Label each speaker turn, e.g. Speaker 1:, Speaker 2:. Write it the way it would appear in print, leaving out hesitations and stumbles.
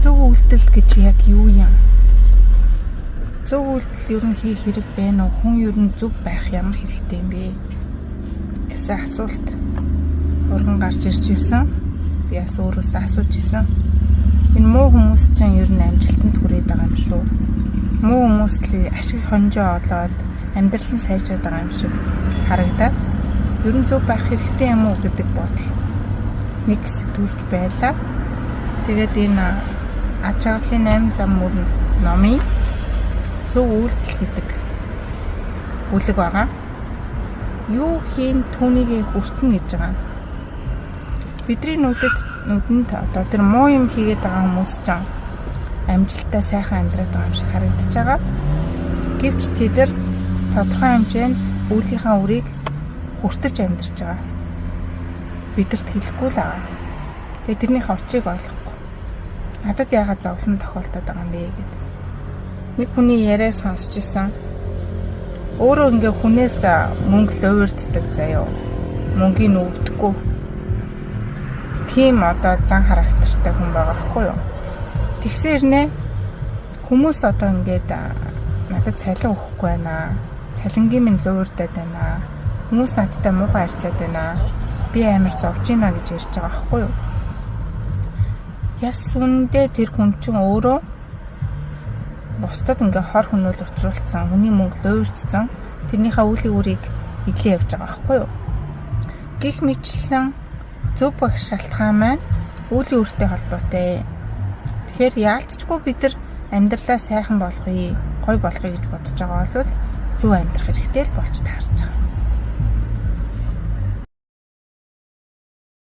Speaker 1: Зөв үйлдэл гэж яг юу юм? Зөв үйлдэл ер нь хийх хэрэг байна уу? Хүн ер нь зөв байх ямар хэрэгтэй юм бэ гэсэн асуулт урган гарч ирж ирсэн. Би бас өөрөөсөө асууж ирсэн. Энэ муу хүмүүс чинь ер нь амжилтанд хүрээд байгаа юм шүү. Муу хүмүүс л ашиг хонжоо олоод амьдрал нь сайжраад байгаа юм шиг харагдаад ер нь зөв байх хэрэгтэй юм уу гэдэг бодол нэг хэсэг төрж байлаа. Тэгээд энэ аж аргалын 8 зам мөрөн номын зөв үйлдэл гэдэг бүлэг байгаа. Юу хийн түүнийг хүртэн гэж байгаа. Бидний нүдэнд одоо тэр муу юм хийгээд байгаа хүмүүс ч амжилттай сайхан амьдраад байгаа юм шиг харагдаж байгаа. Гэвч тэд тодорхой хэмжээнд үүлийнхаа үрийг хүртэж амьдарч байгаа. Бидэрт хэлэхгүй л байгаа. Тэгээ тэрнийхээ учрыг ойлгохгүй. Надад яагаад зовлон тохиолдоод байгаа юм бэ гэдэг. Нэг хүний яриа сонсч ирсэн. Өөрөө ингээ хүнээс мөнгө луурддаг заяа. Мөнгөний өвдөхгүй. Тийм одоо зан характертай хүн байгаа байхгүй юу? Тэгсээр нэ хүмүүс одоо ингээд надад цалин өгөхгүй байна. Цалингийн минь луурдаад байна. Хүмүүс надтай муухай харьцаад байна. Би амар зовж байна гэж ярьж байгаа байхгүй юу? Яс үндэ тэр хүн чинь өөрөө бусдад ингээ хор хөнөөл учруулсан, хүний мөнгө луурдсан, тэрнийхээ үлийн үрийг эдлээ явж байгаа байхгүй юу? Гэх мэтлэн зөв байх шалтгаан маань үлийн үртэй холбоотой. Тэгэхээр яалтчгүй бид нар амьдралаа сайхан болгоё, гоё болгоё гэж бодож байгаа бол зөв амьдрах хэрэгтэй л болж таарч байгаа.